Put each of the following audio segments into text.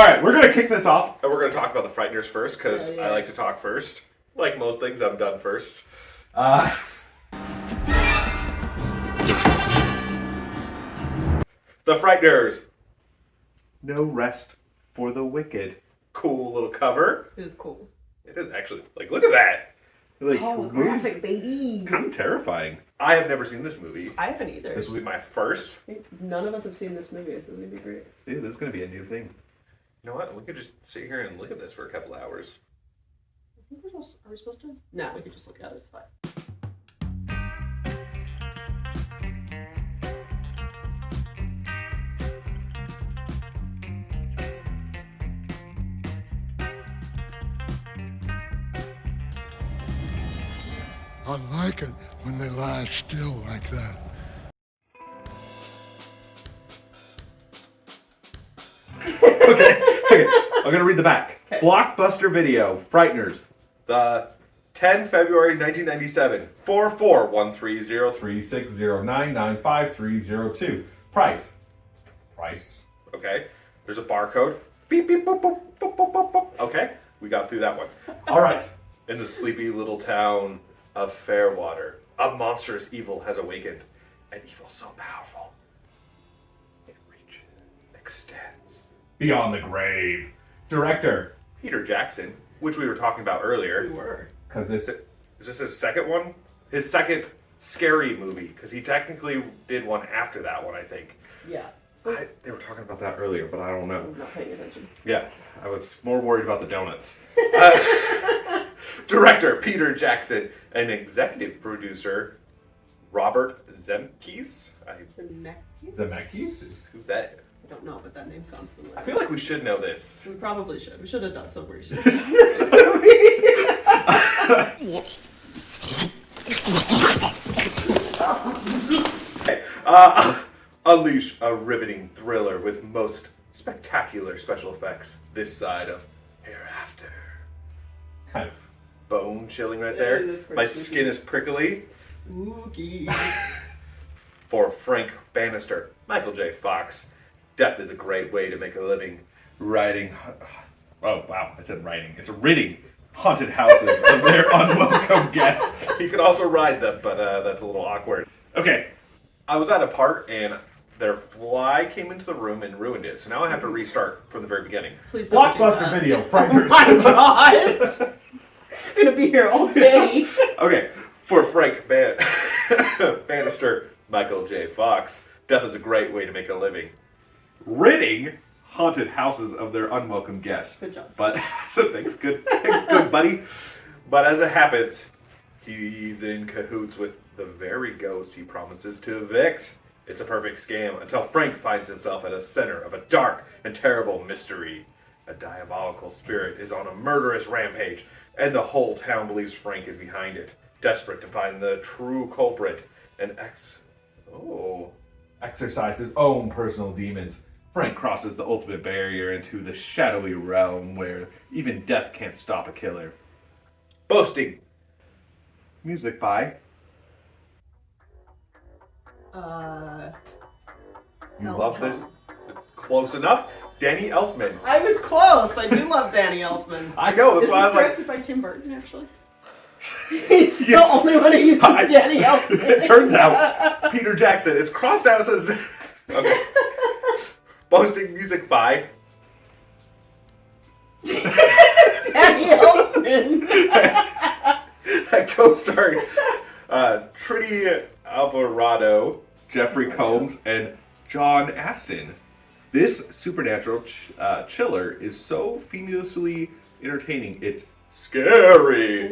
right, we're going to kick this off, and we're going to talk about the Frighteners first, because I like to talk first. Like most things, I'm done first. The Frighteners. No rest for the wicked. Cool little cover. It is cool. It is actually. Like, look at that. It's holographic, baby. Kind of terrifying. I have never seen this movie. I haven't either. This will be my first. None of us have seen this movie. This is going to be great. Dude, this is going to be a new thing. You know what? We could just sit here and look at this for a couple hours. Are we supposed to? No, we could just look at it. It's fine. I like it when they lie still like that. Okay. I'm going to read the back. Okay. Blockbuster Video, Frighteners. The 10 February 1997. 44130360999530 Price. Okay. There's a barcode. Beep, beep, boop, boop, boop, boop, boop, boop. Okay. We got through that one. All right. In the sleepy little town of Fairwater, a monstrous evil has awakened. An evil so powerful, it reaches, extends beyond the grave. Director, Peter Jackson, which we were talking about earlier. We were. Because is this his second one? His second scary movie, because he technically did one after that one, I think. Yeah. They were talking about that earlier, but I don't know. I'm not paying attention. Yeah, I was more worried about the donuts. Director, Peter Jackson, and executive producer, Robert Zemeckis. Zemeckis? Who's that? I don't know, but that name sounds familiar. I feel like we should know this. We probably should. We should have done some research on this movie. Unleash a riveting thriller with most spectacular special effects this side of Hereafter. Kind of bone chilling right there. My skin is prickly. Spooky. For Frank Bannister, Michael J. Fox, death is a great way to make a living writing. Oh, wow, I said writing. It's ridding haunted houses of their unwelcome guests. He could also ride them, but that's a little awkward. Okay, I was at a part and their fly came into the room and ruined it. So now I have to restart from the very beginning. Please don't do Blockbuster that. Video, Frighteners. Oh my god! I'm gonna be here all day. Okay, for Frank Bannister, Michael J. Fox, death is a great way to make a living. Ridding haunted houses of their unwelcome guests. Good job. But, so thanks, good, buddy. But as it happens, he's in cahoots with the very ghost he promises to evict. It's a perfect scam until Frank finds himself at the center of a dark and terrible mystery. A diabolical spirit is on a murderous rampage, and the whole town believes Frank is behind it. Desperate to find the true culprit and exercise his own personal demons, Frank crosses the ultimate barrier into the shadowy realm where even death can't stop a killer. Boasting. Music by... You love this? Close enough. Danny Elfman. I was close. I do love Danny Elfman. I know, that's This why I is was like... directed by Tim Burton, actually. He's the only one who uses Danny Elfman. It turns out, Peter Jackson. It's crossed out, it says... Okay. Boasting music by... Danny Elfman. That co-starring Trinity Alvarado, Jeffrey Combs, and John Astin. This supernatural chiller is so famously entertaining, it's scary.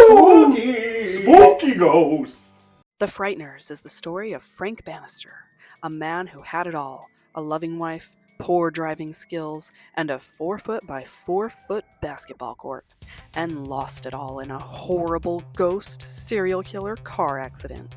Spooky. Spooky ghosts. The Frighteners is the story of Frank Bannister, a man who had it all, a loving wife, poor driving skills, and a 4-foot by 4-foot basketball court, and lost it all in a horrible ghost serial killer car accident.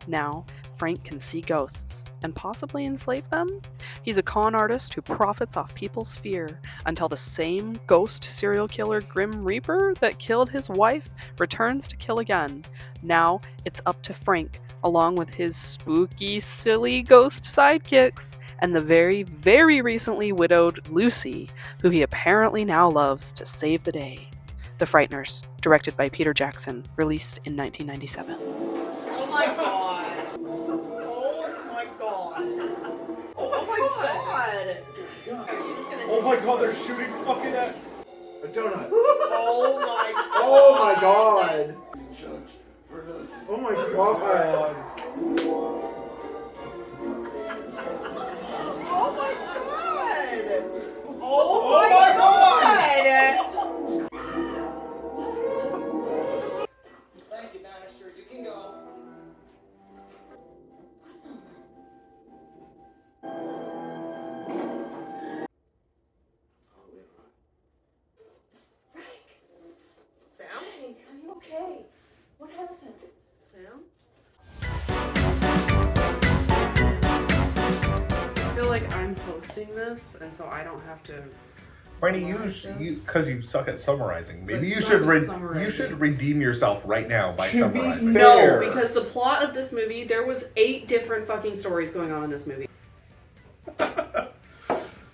Now, Frank can see ghosts and possibly enslave them. He's a con artist who profits off people's fear until the same ghost serial killer Grim Reaper that killed his wife returns to kill again. Now, it's up to Frank, along with his spooky, silly ghost sidekicks, and the very, very recently widowed Lucy, who he apparently now loves, to save the day. The Frighteners, directed by Peter Jackson, released in 1997. Oh my god. Oh my god. Oh my god. Oh my god, they're shooting fucking at A donut. Oh my god. Oh my god. Judge for nothing. Oh my god. Oh my god. Oh my god. Thank you, Bannister. You can go. Sam? Frank, are you okay? What happened? Sam? I feel like I'm hosting this, and so I don't have to. Franny, summarize this. because you suck at summarizing. Maybe I you suck should at summarizing. you should redeem yourself right now by To be summarizing. fair. No, because the plot of this movie, there was 8 different fucking stories going on in this movie.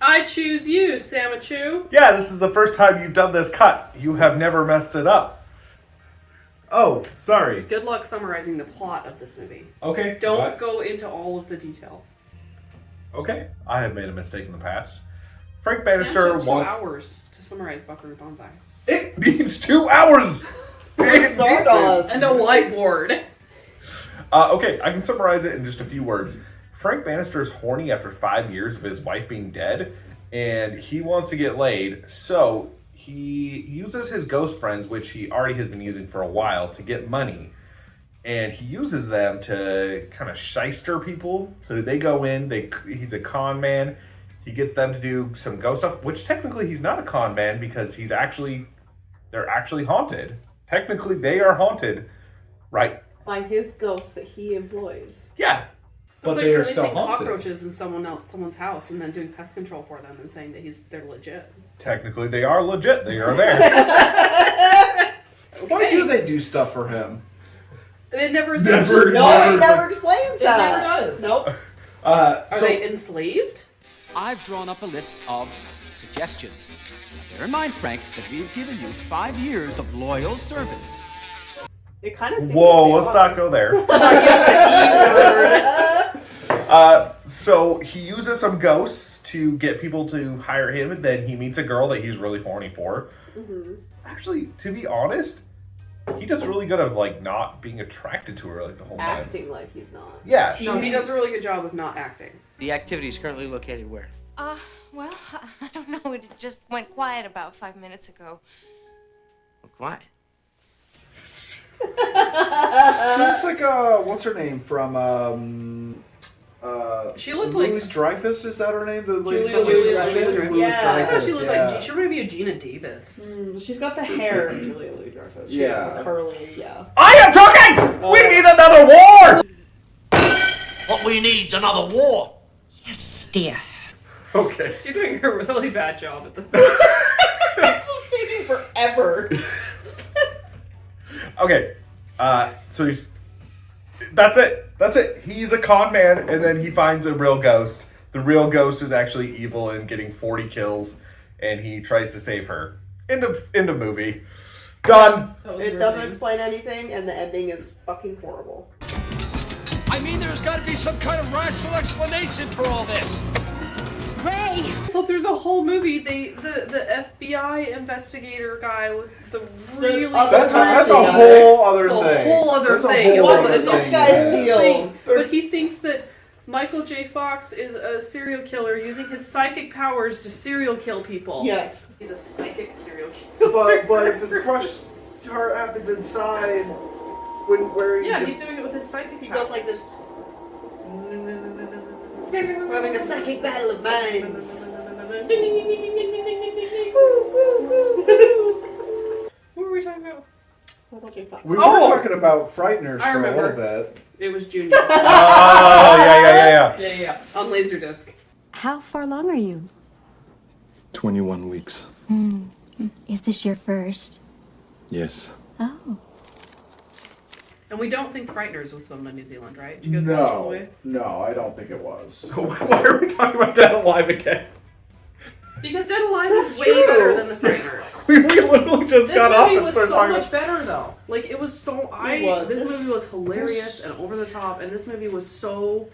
I choose you, Samachu. Yeah, this is the first time you've done this cut. You have never messed it up. Oh, sorry. Good luck summarizing the plot of this movie. Okay. Don't go into all of the detail. Okay. I have made a mistake in the past. Frank Sam Bannister took 2 wants. hours to summarize Buckaroo Banzai. It needs 2 hours. It So needs does. it. And a whiteboard. Okay, I can summarize it in just a few words. Frank Bannister is horny after 5 years of his wife being dead, and he wants to get laid, so he uses his ghost friends, which he already has been using for a while, to get money. And he uses them to kind of shyster people. So they go in, he's a con man. He gets them to do some ghost stuff, which technically he's not a con man because they're actually haunted. Technically, they are haunted, right? By his ghost that he employs. Yeah. But they are releasing still haunted. cockroaches in someone's house and then doing pest control for them and saying that they're legit. Technically, they are legit. They are there. Why do they do stuff for him? It never Never. No, it never explains It that. never does. Nope. Are So they enslaved? I've drawn up a list of suggestions. Now, bear in mind, Frank, that we've given you 5 years of loyal service. It kind of. Whoa, let's not go there. So he uses some ghosts to get people to hire him, and then he meets a girl that he's really horny for. Mm-hmm. Actually, to be honest, he does really good of like not being attracted to her like the whole time. Acting like he's not. Yeah, No, he does a really good job of not acting. The activity is currently located where? Well, I don't know. It just went quiet about 5 minutes ago. Well, quiet. she looks like what's her name from She looked like Louis Dreyfus, is that her name? The Julia Louis-Dreyfus. Yeah. I thought she looked like she reminded me of Gina Davis. She's got the hair of Julia Louis-Dreyfus. Yeah. She's curly, yeah. I am talking! We need another war! What we need's another war. Yes, dear. Okay. She's doing a really bad job at this. This is taking forever. Okay. So that's it. That's it. He's a con man, and then he finds a real ghost. The real ghost is actually evil and getting 40 kills, and he tries to save her. End of movie. Done. It doesn't explain anything, and the ending is fucking horrible. I mean, there's got to be some kind of rational explanation for all this. Ray! So through the whole movie, the FBI investigator guy with the really That's a It's whole other it's a thing. whole other That's a thing. whole What's other this thing, guy's yeah. deal? thing. But he thinks that Michael J. Fox is a serial killer using his psychic powers to serial kill people. Yes. He's a psychic serial killer. But if the crush heart happens inside, where Yeah, you he's doing it with his psychic He powers. goes like this. We're having a psychic battle of minds. What were we talking about? We were Oh! talking about Frighteners I for a remember. little bit. It was Junior. Oh, yeah. Yeah. On Laserdisc. How far along are you? 21 weeks. Is this your first? Yes. Oh. And we don't think Frighteners was filmed in New Zealand, right? Did you guys watch it all the way? No, I don't think it was. Why are we talking about Dead Alive again? Because Dead Alive is way better than the Frighteners. We literally just got up This movie and was started so talking much better, though. Like, it was so... This movie was hilarious and over the top, and this movie was so...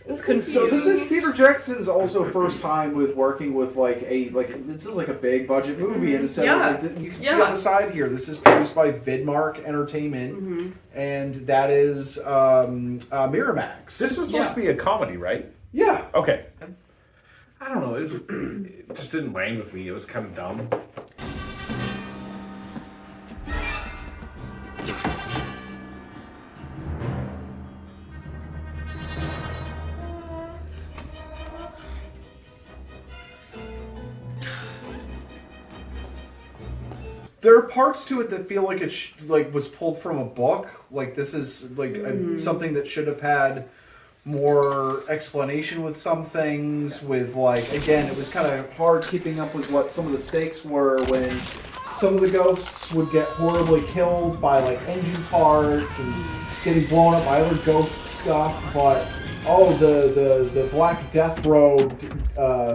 It was confusing. So this is Peter Jackson's also first time with working with this is like a big budget movie, and instead of you can see on the side here, this is produced by Vidmark Entertainment, and that is Miramax. This was supposed to be a comedy, right? Yeah. Okay. I don't know. It just didn't land with me. It was kind of dumb. There are parts to it that feel like it was pulled from a book. Like this is something that should have had more explanation with some things. With again, it was kind of hard keeping up with what some of the stakes were when some of the ghosts would get horribly killed by engine parts and getting blown up by other ghost stuff. But the Black Death Robe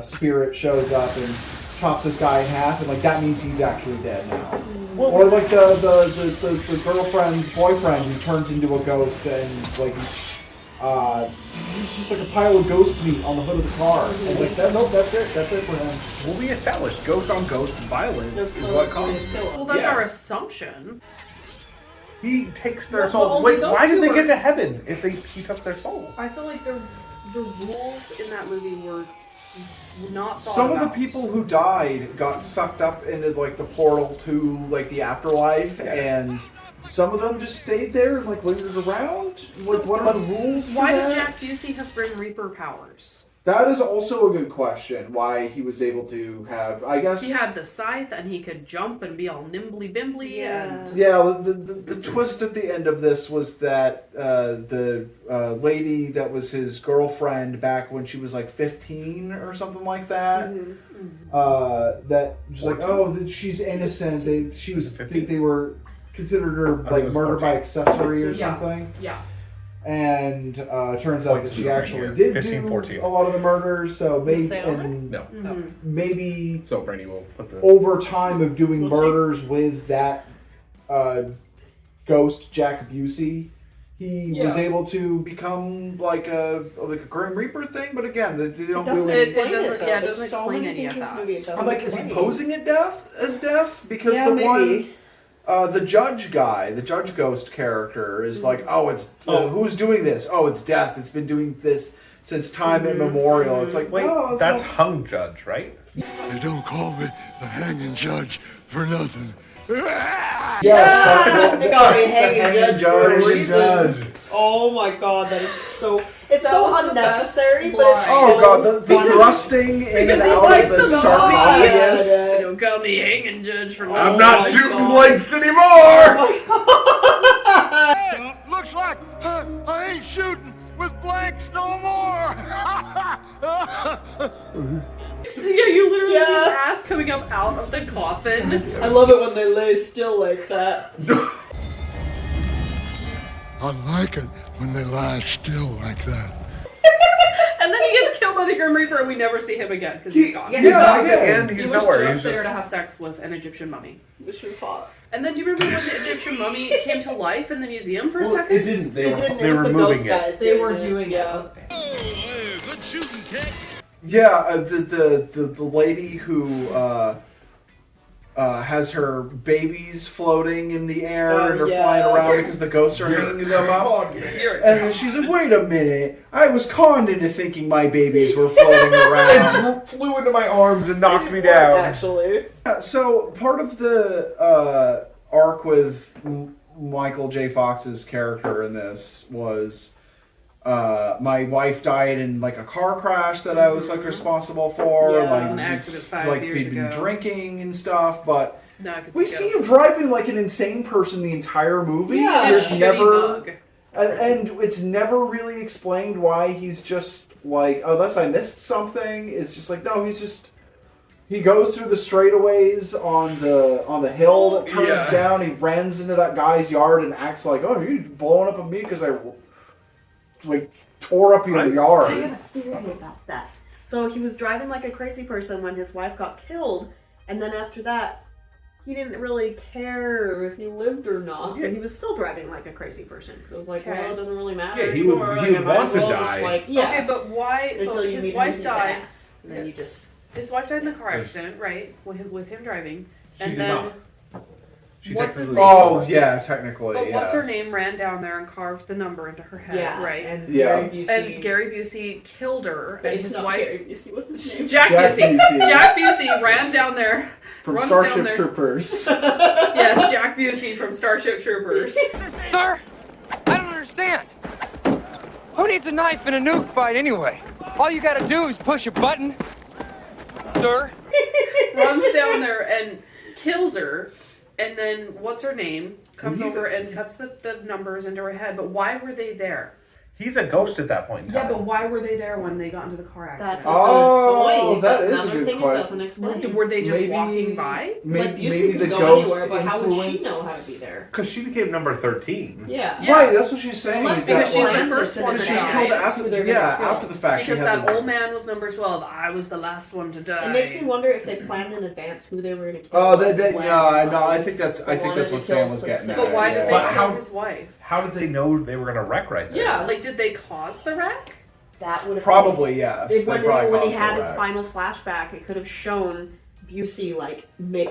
spirit shows up and chops this guy in half, and that means he's actually dead now. Or the girlfriend's boyfriend who turns into a ghost and he's just a pile of ghost meat on the hood of the car. And that's it for him. Well, we established ghost on ghost violence is what causes. Well, that's our assumption. He takes their soul. Wait, why did they get to heaven if he took their soul? I feel like the rules in that movie were not thought Some of about. the people who died got sucked up into the portal to the afterlife, and some of them just stayed there and lingered around. What are the rules for Why that? did Jack Busey have Grim Reaper powers? That is also a good question. Why he was able to have, I guess... He had the scythe, and he could jump and be all nimbly-bimbly, and... Yeah, the twist at the end of this was that the lady that was his girlfriend back when she was 15 or something like that, that was she's innocent. They were considered her murder by accessory or something. Yeah. And turns out that she actually did 15, do 14. a lot of the murders. So maybe maybe So Brandy will put the over time of doing murders with that ghost Jack Busey, he was able to become a Grim Reaper thing. But again, they don't really. It doesn't explain any of that. Is he posing at as death? Because the judge guy, the judge ghost character, is who's doing this? Oh, it's death. It's been doing this since time immemorial. It's wait, that's hung judge, right? They don't call me the hanging judge for nothing. Yes, They call me hanging judge for a judge. reason. Oh my god, that is so... It's so unnecessary, but it's Oh so god, the funny. thrusting in and Because out he's of the the sarcophagus. Don't call me hanging judge for I'm nothing. not shooting blanks anymore! Looks like I ain't shooting with blanks no more. Yeah, you literally see his ass coming up out of the coffin. I love it when they lay still like that. I like it when they lie still like that. And then he gets killed by the Grim Reaper and we never see him again because he's gone. He's not at the end. He He's was nowhere. just He's there to have sex with an Egyptian mummy. Which was hot. And then do you remember when the Egyptian mummy came to life in the museum for a Well, second? it didn't. It didn't. They It was were the moving ghost it. guys. They were doing it. Yeah. Good shooting, Tex. Yeah, the lady who has her babies floating in the air and are flying around because the ghosts are hanging them up. And then she's like, wait a minute, I was conned into thinking my babies were floating around. It flew into my arms and knocked me down. Actually. So part of the arc with Michael J. Fox's character in this was my wife died in a car crash that I was responsible for. Yeah, it was an accident 5 years we'd been ago. drinking and stuff, but No, I can We see him driving like an insane person the entire movie. Yeah, and there's shitty never, mug. and it's never really explained why he's just like, unless I missed something. It's just like, no, he goes through the straightaways on the hill that turns down. He runs into that guy's yard and acts like, oh, you're blowing up at me because I like tore up your yard. I have a theory about that. So he was driving like a crazy person when his wife got killed, and then after that, he didn't really care if he lived or not, so he was still driving like a crazy person. It was like, well, it doesn't really matter. Yeah, he would anymore. want I might as to well die. just, like, Okay, but why? So until you his meet wife his died. ass, and then you just. His wife died in a car accident, right? With him driving, and did then not. She what's his name? Oh yeah, technically. But what's her yes. name ran down there and carved the number into her head, Yeah, right? and Yeah. Gary Busey killed her, and It's his not wife. Gary Busey, what's his name? Jack Jack Busey. Busey. Jack Busey ran down there. From runs down Starship there. Troopers. Yes, Jack Busey from Starship Troopers. Sir, I don't understand. Who needs a knife in a nuke fight anyway? All you gotta do is push a button. Sir? Runs down there and kills her, and then what's her name comes over and cuts the numbers into her head. But why were they there? He's a ghost at that point in time. Yeah, but why were they there when they got into the car accident? That's a Oh, good point. that is a Another good thing point. it doesn't explain. Were they just Maybe- walking by? Like Maybe, Busey the could go ghost anywhere, but how would she know how to be influence. there? Because she became number 13. Yeah. Right, that's what she's saying. Unless is they that, Because she's like, the first one because to she's die. killed after, Who they're gonna yeah, kill. after the fact. Because she had that the, old man was number 12. I was the last one to die. It makes me wonder if they planned in advance who they were going to kill. Oh, when, yeah, no, I think that's They wanted what to Sam kill was getting at. But why did they But kill how- his wife? How did they know they were going to wreck right there? Yeah, like did they cause the wreck? That would have Probably, yes. If, They when probably he caused had the his wreck. final flashback, it could have shown Busey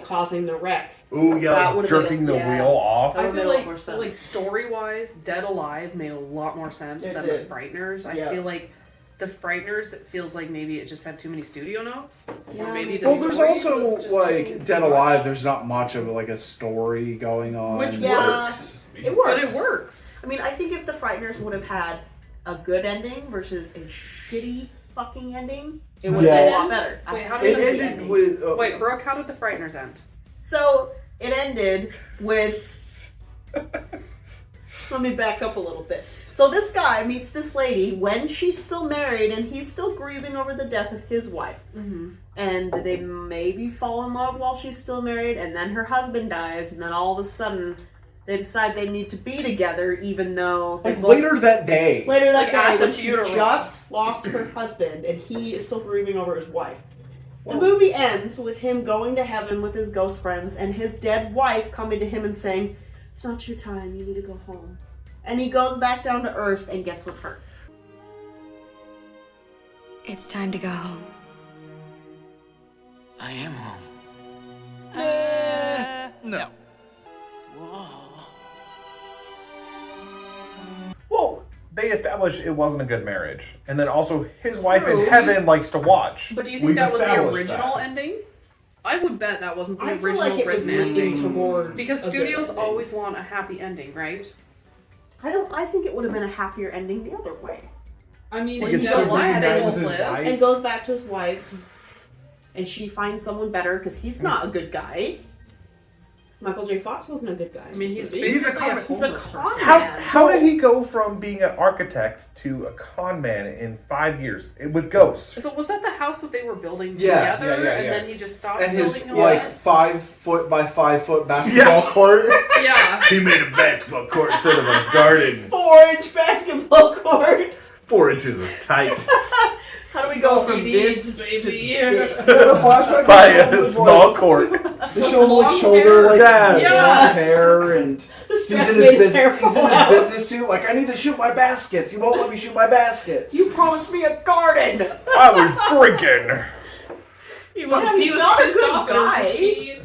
causing the wreck. Ooh, yeah, That like would've jerking made the a- yeah. wheel off. That I would've feel made a lot like more sense. like story wise, Dead Alive made a lot more sense It than did. the Frighteners. I Yeah. feel like the Frighteners, it feels like maybe it just had too many studio notes, Yeah. or maybe the Well, there's story also was just like too Dead much. Alive. There's not much of like a story going on. Which Yeah. works. It works. But it works. I mean, I think if the Frighteners would have had a good ending versus a shitty fucking ending, it would have been a lot better. Wait, how A did It the happy ended ending. with. Wait, Brooke, how did the Frighteners end? So it ended with. Let me back up a little bit. So this guy meets this lady when she's still married and he's still grieving over the death of his wife. Mm-hmm. And they maybe fall in love while she's still married, and then her husband dies, and then all of a sudden they decide they need to be together, even though they Like both- later that day. later that Like at day the when she funeral. just lost her husband and he is still grieving over his wife. The movie ends with him going to heaven with his ghost friends and his dead wife coming to him and saying, "It's not your time, you need to go home." And he goes back down to earth and gets with her. It's time to go home. I am home. No. Well, they established it wasn't a good marriage. And then also, his wife True. in heaven likes to watch. But do you think We've that was the established original that. ending? I would bet that wasn't the I feel original like it was prison leading ending. towards Because a good studios ending. always want a happy ending, right? I think it would have been a happier ending the other way. I mean, Like in it's Dead still Alive, they reunited both with his live. wife. And goes back to his wife, and she finds someone better because he's not a good guy. Michael J. Fox wasn't a good guy. I mean, he's He's a basically con- a He's a homeless con person. man. How did he go from being an architect to a con man in 5 years with ghosts? So was that the house that they were building Yeah, together, yeah. and then he just stopped And his building like it? 5 foot by 5 foot basketball court. Yeah. He made a basketball court instead of a garden. 4-inch basketball court. 4 inches is tight. How do we go from Ladies, this to baby. this? The flashback By they show him a with, small court. They show him like Long shoulder hair? like Yeah. long hair and The he's stress in made his his hair business. He's in fall his out. business suit. Like I need to shoot my baskets. You won't let me shoot my baskets. You promised me a garden. I was drinking. He was, Yeah, he he's was not a pissed good off at her 'cause guy. she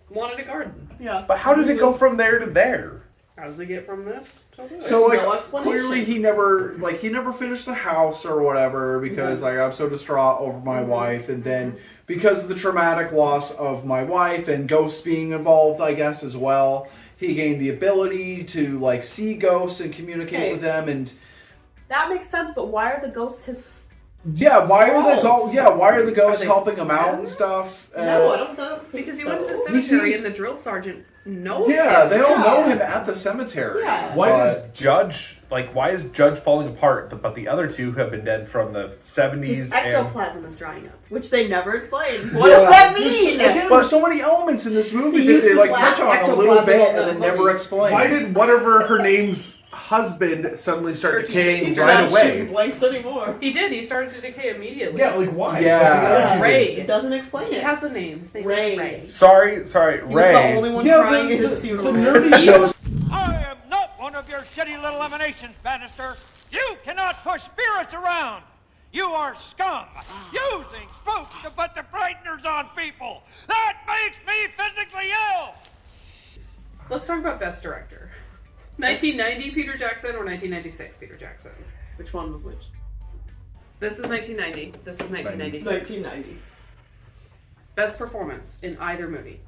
wanted a garden. Yeah. But how did it go from there to there? How does it get from this to this? So There's no like explanation. clearly he never finished the house or whatever because like I'm so distraught over my wife, and then because of the traumatic loss of my wife and ghosts being involved, I guess as well, he gained the ability to like see ghosts and communicate Okay. with them. And That makes sense, but why are the ghosts his Yeah, why are the Trolls. why are the ghosts they helping him out and friends? stuff? No, I don't think Because he so. went to the He cemetery seemed- and the drill sergeant knows Yeah, him. they all know him at the cemetery. Yeah. Why but- does why is Judge falling apart, but the other two have been dead from the 70s His and... ectoplasm is drying up, which they never explained. What Yeah. does that mean? There's so many elements in this movie He that used they his like last touch on a little ectoplasm bit on and the then never movie. explain. Why did whatever her name's husband suddenly start Turkey. decaying He's right not away? shooting blanks anymore. He did. He started to decay immediately. Yeah, like why? Yeah. Like, the other two Ray. didn't. It doesn't explain He it. has a name. His name Ray. is Ray. Sorry, He was Ray. the only one crying at his funeral. The nerdy ghost. I am not one of your shitty little emanations, Bannister. You cannot push spirits around. You are scum, using spooks to put the Frighteners on people. That makes me physically ill. Let's talk about Best Director. 1990 Peter Jackson or 1996 Peter Jackson? Which one was which? This is 1990. This is 1996. 1990. Best performance in either movie.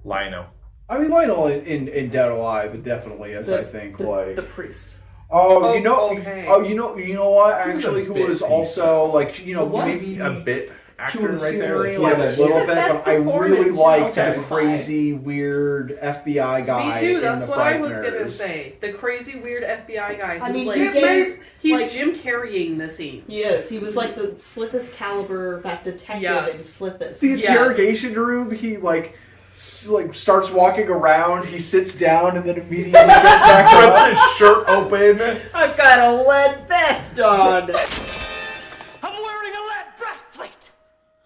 Lionel. I mean, Lionel in Dead Alive definitely is. I think the priest. Oh, you know, okay. you know what? He was a Actually, who bit was piece. also like Was maybe A bit actor chewing the right there. scenery Like, like a yeah, little He's the bit, best but I really performance, liked I'll the justify. crazy, weird FBI guy. Me too. in That's the what I was gonna Frighteners. say. The crazy, weird FBI guy. Who's I mean, like, he gave, he's like, Jim carrying the scene. He is. He was like the slippest caliber, that detective Yes. in Slippest. The Yes. interrogation room, he like starts walking around, he sits down, and then immediately gets back rips up. his shirt open. I've got a lead vest on. I'm wearing a lead breastplate.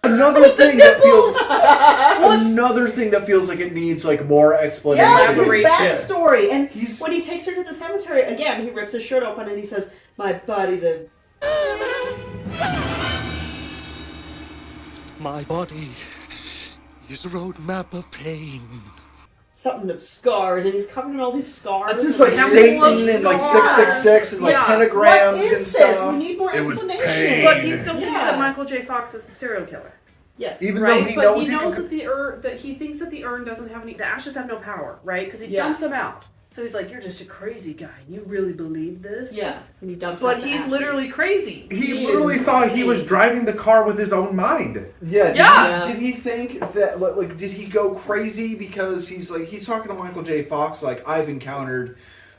Another thing that feels like it needs like more explanation. Yes, his Elaboration. backstory. And He's- when he takes her to the cemetery, again, he rips his shirt open and he says, "My body's a..." My body is a roadmap of pain. something of scars, and he's covered in all these scars. It's just like and Satan and like 666 and like Yeah. pentagrams What is and this? stuff. We need more It was explanation. pain. But he still believes Yeah. that Michael J. Fox is the serial killer. Yes. Even though Right, he but knows he he knows can- that the urn, that he thinks that the urn doesn't have any, the ashes have no power, right? Because he Yeah. dumps them out. So he's like, "You're just a crazy guy. You really believe this?" Yeah, and he dumps But out the he's ashes. literally crazy. He He literally is thought he insane. was driving the car with his own mind. Yeah, did, Yeah. Did he think that like did he go crazy because he's talking to Michael J. Fox like I encounter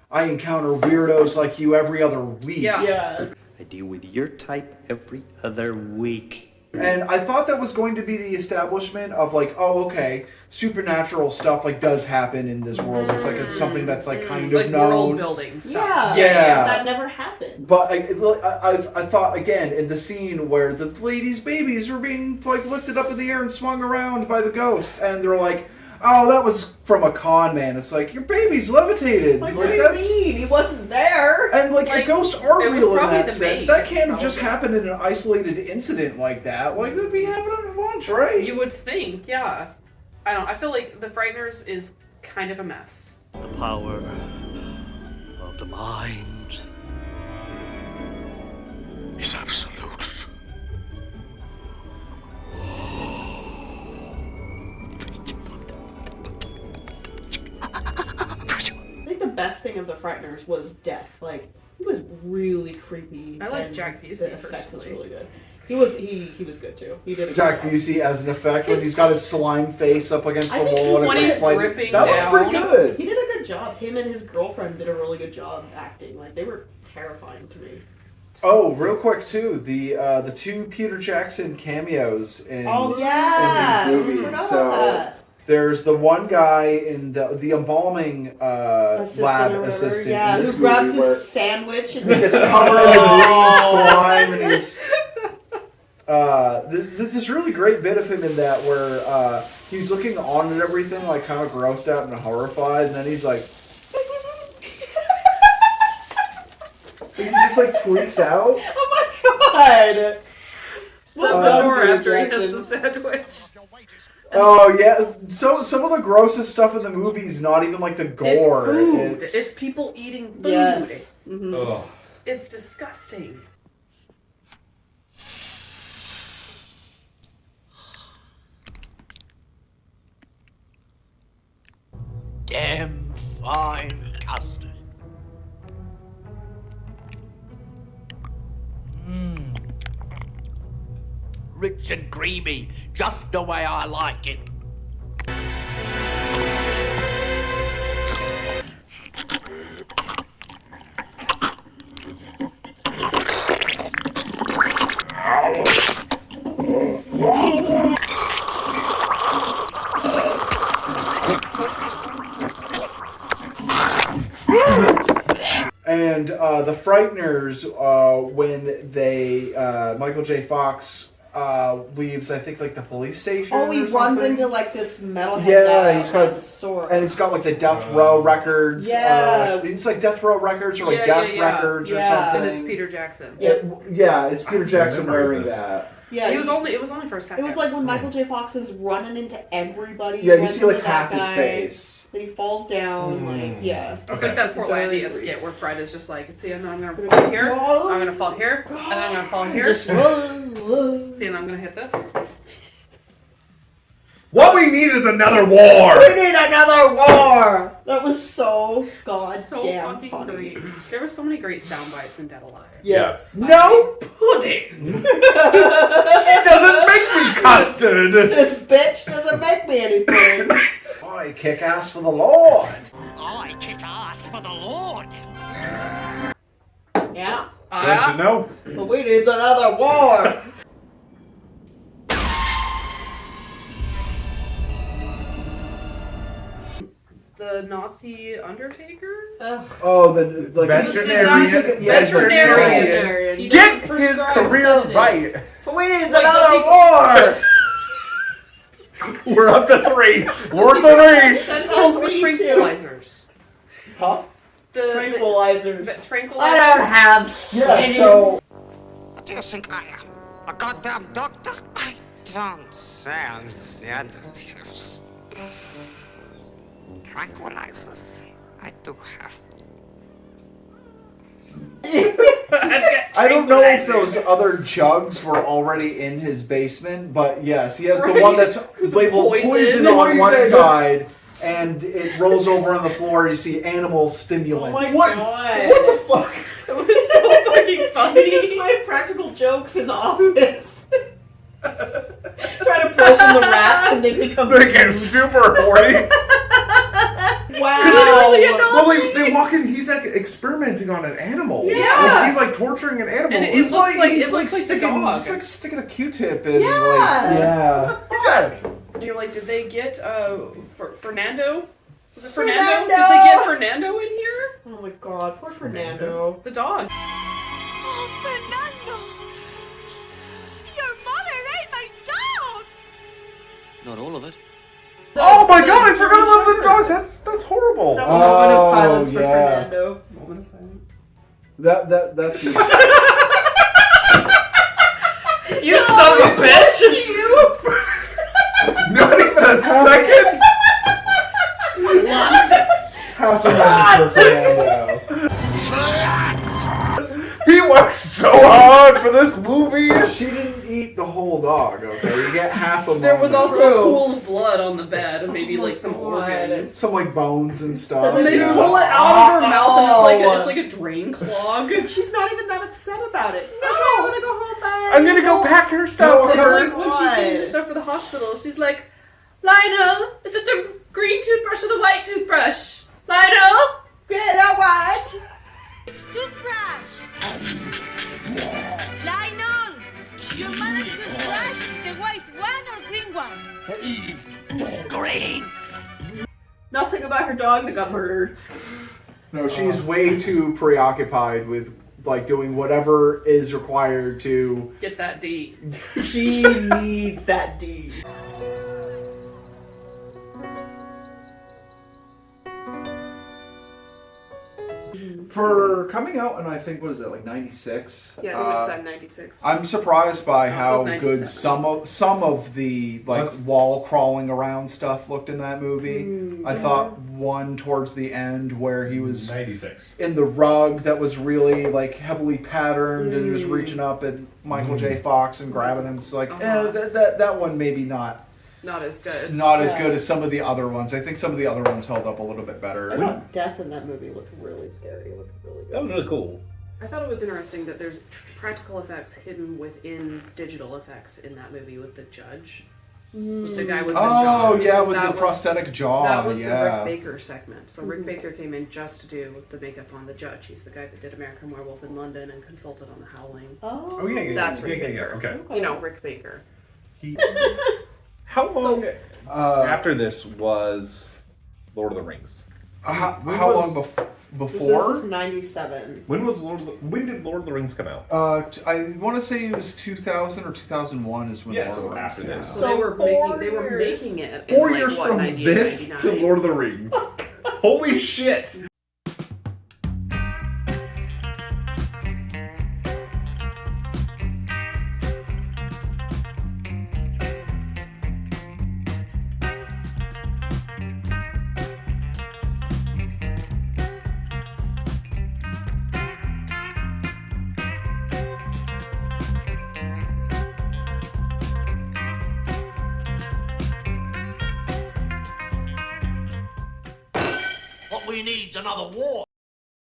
weirdos like you every other week. Yeah. Yeah. I deal with your type every other week. And I thought that was going to be the establishment of like, oh, okay, supernatural stuff like does happen in this world. It's like it's something that's like kind Like of world known. building stuff. Yeah. Yeah. That never happened. But I thought again in the scene where the lady's babies were being like lifted up in the air and swung around by the ghost, and they're like, "Oh, that was from a con man." It's like your baby's levitated. Like, Like, what do you that's mean? He wasn't there. and like, Like, if ghosts are it was real in probably that the sense, maid, that can't have just probably. happened in an isolated incident like that. Like that'd be happening a bunch, right? You would think, yeah. I feel like The Frighteners is kind of a mess. The power of the mind is absolute. I think the best thing of the Frighteners was death. Like, he was really creepy. I like and Jack Busey, The effect was personally. really good. He was good too. He did a good Jack job. Busey as an effect when he's got his slime face up against the I think wall and when it's like he's sliding. dripping That looks down. pretty good. He did a good job. Him and his girlfriend did a really good job acting. Like, they were terrifying to me. Oh, real quick too, the two Peter Jackson cameos in Oh yeah, in I these almost movies. forgot So about that. there's the one guy in the embalming Assistant lab or whatever. assistant Yeah, in this who grabs movie where his sandwich and he gets covered in green slime and he's. There's this really great bit of him in that where he's looking on at everything like kind of grossed out and horrified, and then he's like. He just like tweaks out. Oh my god! Well, done, before or Peter after he Jackson. has the sandwich. Oh yeah, so some of the grossest stuff in the movie is not even like the gore. It's food. It's people eating food. Yes. Mm-hmm. Ugh. It's disgusting. Damn fine custard. rich and creamy, just the way I like it. And the Frighteners, when they Michael J. Fox leaves, I think, like the police station. Oh, he or runs something. into like this metalhead Yeah, guy he's got at the store. and it's got like the Death Row records. Yeah. It's like Death Row records or like Death Records or something. And it's Peter Jackson. Yeah, it's Peter Jackson wearing this. that. Yeah, it was only for a second. It was like when Michael J. Fox is running into everybody. Yeah, you runs see like into half that his guy, face. Then he falls down. Like, yeah. It's like that Portlandia skit where Fred is just like, see, I'm gonna fall here, I'm gonna fall here, and then I'm gonna fall here. Just run. See, and I'm gonna hit this. What we need is another war! We need another war! That was so So goddamn fucking funny. great. There were so many great sound bites in Dead Alive. Yes. No pudding! She doesn't make me custard! This bitch doesn't make me anything. I kick ass for the Lord! I kick ass for the Lord. Yeah. Good to know. But we need another war! The Nazi Undertaker? Oh, the like Veterinarian. Veterinarian. He Get doesn't his prescribe career sedatives. right. But we need Like, another does war! We're up to 3. We're Does he prescribe 3. sedatives or me tranquilizers? Huh? The Tranquilizers. tranquilizers. I don't have Yeah, any. so What do you think I am? A goddamn doctor? I don't sell sedatives. Tranquilizers, I do have. I don't know if those other jugs were already in his basement, but yes, he has the one that's labeled poison on one side, and it rolls over on the floor. You see animal stimulant. Oh my what? God. What the fuck? It was so fucking funny. It's just my practical jokes in the office. Trying to poison the rats and they become. They get super horny. Wow. Well, they walk in. He's like experimenting on an animal. Yeah. Like, he's like torturing an animal. And it He's looks like he's it looks like the sticking, dog. he's like sticking a Q-tip in. Yeah. Like, yeah. And you're like, did they get Fernando? Was it Fernando! Fernando? Did they get Fernando in here? Oh my god, poor Fernando. The dog. Oh, Fernando! Your mother ate my dog! Not all of it. Oh my god! I forgot about the dog. That's horrible. Is that a moment of Oh, silence for yeah. Fernando? Moment of silence. That's You son of a bitch! Not even a second. half a minute for Fernando. He worked so hard for this movie. She didn't eat the whole dog. Okay, you get half a. There was moment. also a pool of blood on the bed and maybe like some organs. some like bones and stuff. And then yeah. you pull it out of her mouth and it's like a drain clog. She's not even that upset about it. No, I want to go home. Bye. I'm gonna go pack her stuff. It's Her- like when she's getting the stuff for the hospital, she's like, Lionel, is it the green toothbrush or the white toothbrush? Lionel? Green or white? It's toothbrush! Lionel! Your mother's toothbrush is the white one or green one? Green! Nothing about her dog that got murdered. No, she's way too preoccupied with like doing whatever is required to Get that D. She needs that D. for coming out. And I think what is it like 96? Yeah, I think it's 96. I'm surprised by No, it how says good 97. some of the like wall crawling around stuff looked in that movie. I thought one towards the end where he was 96 in the rug that was really like heavily patterned and he was reaching up at Michael J. Fox and grabbing him. It's like that one maybe not as good. Not as good as some of the other ones. I think some of the other ones held up a little bit better. I thought death in that movie looked really scary. It looked really good. That was really cool. I thought it was interesting that there's practical effects hidden within digital effects in that movie with the judge. With the guy with the jaw. Oh, yeah, with That the was- prosthetic jaw. That was yeah. the Rick Baker segment. So Rick Baker came in just to do the makeup on the judge. He's the guy that did American Werewolf in London and consulted on The Howling. Oh, yeah, yeah, That's yeah, Rick yeah, yeah, Baker. okay. You know, Rick Baker. How long after this was Lord of the Rings? How long before? This was 97. When did Lord of the Rings come out? I want to say it was 2000 or 200001 is when. Yeah, Lord so of the Rings after came this. out. So they were making it. In 4 like, years what, from this to 1999? Lord of the Rings. Holy shit! What we need's another war.